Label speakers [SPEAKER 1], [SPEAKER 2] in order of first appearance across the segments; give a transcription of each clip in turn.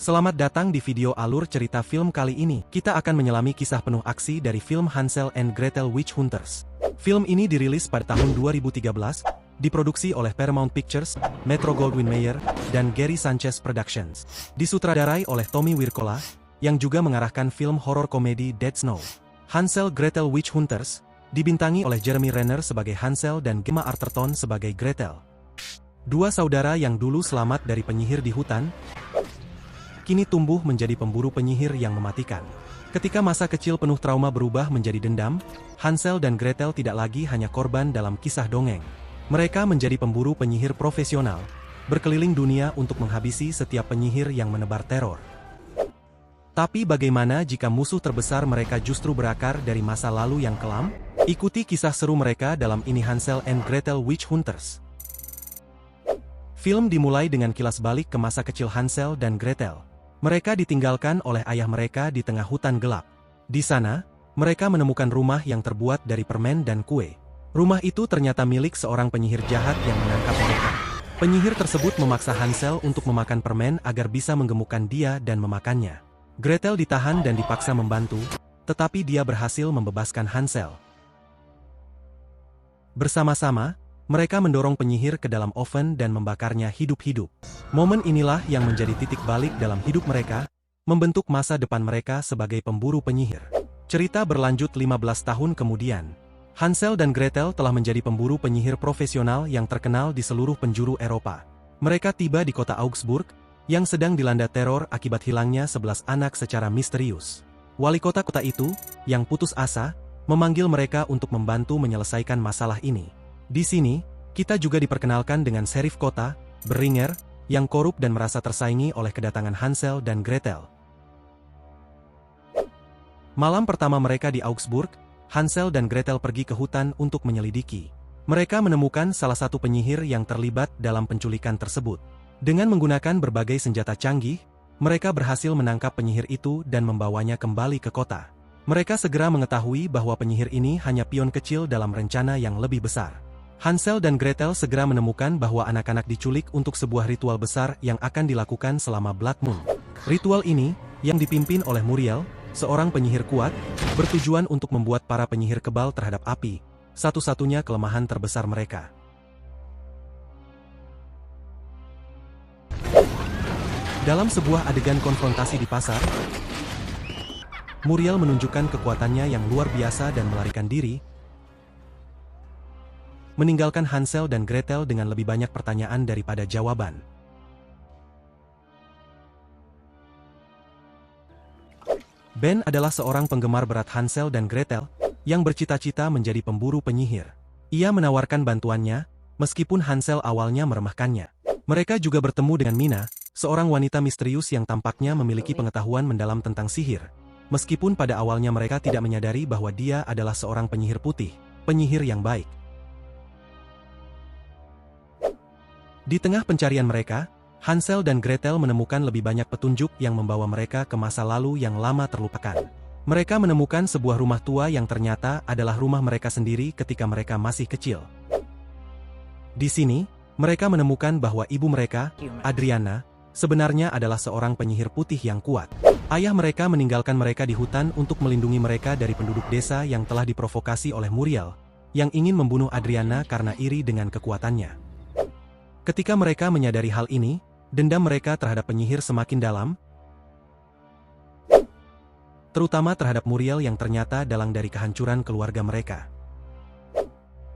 [SPEAKER 1] Selamat datang di video alur cerita film kali ini. Kita akan menyelami kisah penuh aksi dari film Hansel and Gretel Witch Hunters. Film ini dirilis pada tahun 2013, diproduksi oleh Paramount Pictures, Metro-Goldwyn-Mayer, dan Gary Sanchez Productions. Disutradarai oleh Tommy Wirkola, yang juga mengarahkan film horor komedi Dead Snow. Hansel Gretel Witch Hunters, dibintangi oleh Jeremy Renner sebagai Hansel dan Gemma Arterton sebagai Gretel. Dua saudara yang dulu selamat dari penyihir di hutan, kini tumbuh menjadi pemburu penyihir yang mematikan. Ketika masa kecil penuh trauma berubah menjadi dendam, Hansel dan Gretel tidak lagi hanya korban dalam kisah dongeng. Mereka menjadi pemburu penyihir profesional, berkeliling dunia untuk menghabisi setiap penyihir yang menebar teror. Tapi bagaimana jika musuh terbesar mereka justru berakar dari masa lalu yang kelam? Ikuti kisah seru mereka dalam ini Hansel and Gretel Witch Hunters. Film dimulai dengan kilas balik ke masa kecil Hansel dan Gretel. Mereka ditinggalkan oleh ayah mereka di tengah hutan gelap. Di sana, mereka menemukan rumah yang terbuat dari permen dan kue. Rumah itu ternyata milik seorang penyihir jahat yang menangkap mereka. Penyihir tersebut memaksa Hansel untuk memakan permen agar bisa menggemukkan dia dan memakannya. Gretel ditahan dan dipaksa membantu, tetapi dia berhasil membebaskan Hansel. Bersama-sama, mereka mendorong penyihir ke dalam oven dan membakarnya hidup-hidup. Momen inilah yang menjadi titik balik dalam hidup mereka, membentuk masa depan mereka sebagai pemburu penyihir. Cerita berlanjut 15 tahun kemudian. Hansel dan Gretel telah menjadi pemburu penyihir profesional yang terkenal di seluruh penjuru Eropa. Mereka tiba di kota Augsburg, yang sedang dilanda teror akibat hilangnya 11 anak secara misterius. Wali kota itu, yang putus asa, memanggil mereka untuk membantu menyelesaikan masalah ini. Di sini, kita juga diperkenalkan dengan Sheriff kota, Beringer, yang korup dan merasa tersaingi oleh kedatangan Hansel dan Gretel. Malam pertama mereka di Augsburg, Hansel dan Gretel pergi ke hutan untuk menyelidiki. Mereka menemukan salah satu penyihir yang terlibat dalam penculikan tersebut. Dengan menggunakan berbagai senjata canggih, mereka berhasil menangkap penyihir itu dan membawanya kembali ke kota. Mereka segera mengetahui bahwa penyihir ini hanya pion kecil dalam rencana yang lebih besar. Hansel dan Gretel segera menemukan bahwa anak-anak diculik untuk sebuah ritual besar yang akan dilakukan selama Blood Moon. Ritual ini, yang dipimpin oleh Muriel, seorang penyihir kuat, bertujuan untuk membuat para penyihir kebal terhadap api, satu-satunya kelemahan terbesar mereka. Dalam sebuah adegan konfrontasi di pasar, Muriel menunjukkan kekuatannya yang luar biasa dan melarikan diri, meninggalkan Hansel dan Gretel dengan lebih banyak pertanyaan daripada jawaban. Ben adalah seorang penggemar berat Hansel dan Gretel, yang bercita-cita menjadi pemburu penyihir. Ia menawarkan bantuannya, meskipun Hansel awalnya meremehkannya. Mereka juga bertemu dengan Mina, seorang wanita misterius yang tampaknya memiliki pengetahuan mendalam tentang sihir. Meskipun pada awalnya mereka tidak menyadari bahwa dia adalah seorang penyihir putih, penyihir yang baik. Di tengah pencarian mereka, Hansel dan Gretel menemukan lebih banyak petunjuk yang membawa mereka ke masa lalu yang lama terlupakan. Mereka menemukan sebuah rumah tua yang ternyata adalah rumah mereka sendiri ketika mereka masih kecil. Di sini, mereka menemukan bahwa ibu mereka, Adriana, sebenarnya adalah seorang penyihir putih yang kuat. Ayah mereka meninggalkan mereka di hutan untuk melindungi mereka dari penduduk desa yang telah diprovokasi oleh Muriel, yang ingin membunuh Adriana karena iri dengan kekuatannya. Ketika mereka menyadari hal ini, dendam mereka terhadap penyihir semakin dalam, terutama terhadap Muriel yang ternyata dalang dari kehancuran keluarga mereka.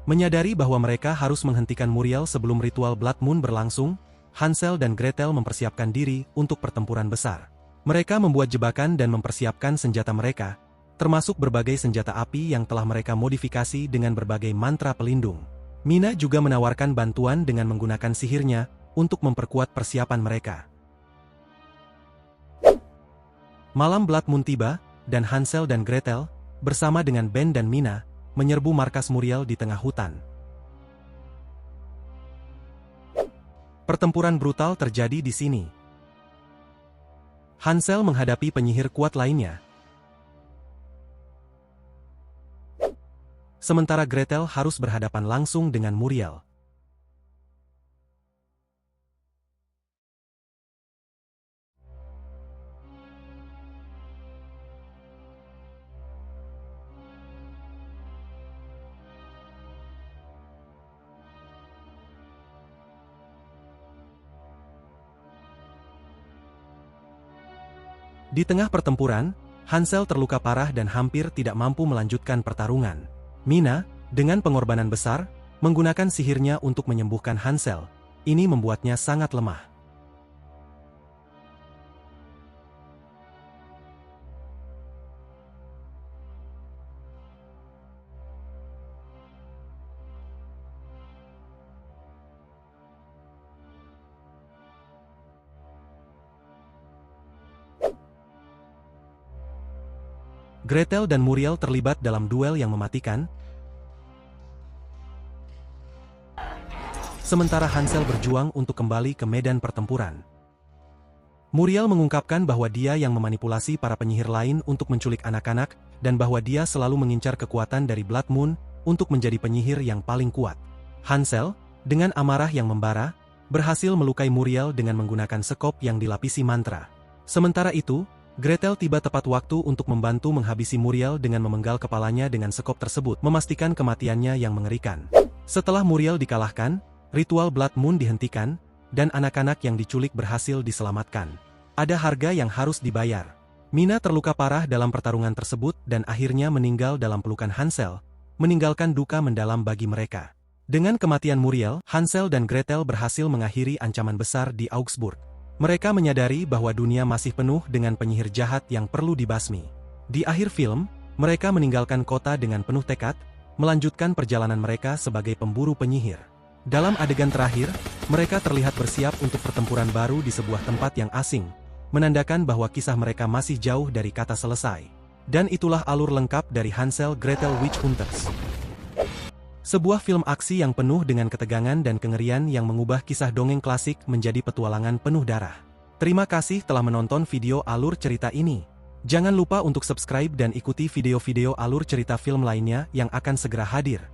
[SPEAKER 1] Menyadari bahwa mereka harus menghentikan Muriel sebelum ritual Blood Moon berlangsung, Hansel dan Gretel mempersiapkan diri untuk pertempuran besar. Mereka membuat jebakan dan mempersiapkan senjata mereka, termasuk berbagai senjata api yang telah mereka modifikasi dengan berbagai mantra pelindung. Mina juga menawarkan bantuan dengan menggunakan sihirnya untuk memperkuat persiapan mereka. Malam Blood Moon tiba, dan Hansel dan Gretel, bersama dengan Ben dan Mina, menyerbu markas Muriel di tengah hutan. Pertempuran brutal terjadi di sini. Hansel menghadapi penyihir kuat lainnya. sementara Gretel harus berhadapan langsung dengan Muriel. Di tengah pertempuran, Hansel terluka parah dan hampir tidak mampu melanjutkan pertarungan. Mina, dengan pengorbanan besar, menggunakan sihirnya untuk menyembuhkan Hansel. Ini membuatnya sangat lemah. Gretel dan Muriel terlibat dalam duel yang mematikan, sementara Hansel berjuang untuk kembali ke medan pertempuran. Muriel mengungkapkan bahwa dia yang memanipulasi para penyihir lain untuk menculik anak-anak, dan bahwa dia selalu mengincar kekuatan dari Blood Moon untuk menjadi penyihir yang paling kuat. Hansel, dengan amarah yang membara, berhasil melukai Muriel dengan menggunakan sekop yang dilapisi mantra. Sementara itu, Gretel tiba tepat waktu untuk membantu menghabisi Muriel dengan memenggal kepalanya dengan sekop tersebut, memastikan kematiannya yang mengerikan. Setelah Muriel dikalahkan, ritual Blood Moon dihentikan, dan anak-anak yang diculik berhasil diselamatkan. Ada harga yang harus dibayar. Mina terluka parah dalam pertarungan tersebut dan akhirnya meninggal dalam pelukan Hansel, meninggalkan duka mendalam bagi mereka. Dengan kematian Muriel, Hansel dan Gretel berhasil mengakhiri ancaman besar di Augsburg. Mereka menyadari bahwa dunia masih penuh dengan penyihir jahat yang perlu dibasmi. Di akhir film, mereka meninggalkan kota dengan penuh tekad, melanjutkan perjalanan mereka sebagai pemburu penyihir. Dalam adegan terakhir, mereka terlihat bersiap untuk pertempuran baru di sebuah tempat yang asing, menandakan bahwa kisah mereka masih jauh dari kata selesai. Dan itulah alur lengkap dari Hansel Gretel Witch Hunters. Sebuah film aksi yang penuh dengan ketegangan dan kengerian yang mengubah kisah dongeng klasik menjadi petualangan penuh darah. Terima kasih telah menonton video alur cerita ini. Jangan lupa untuk subscribe dan ikuti video-video alur cerita film lainnya yang akan segera hadir.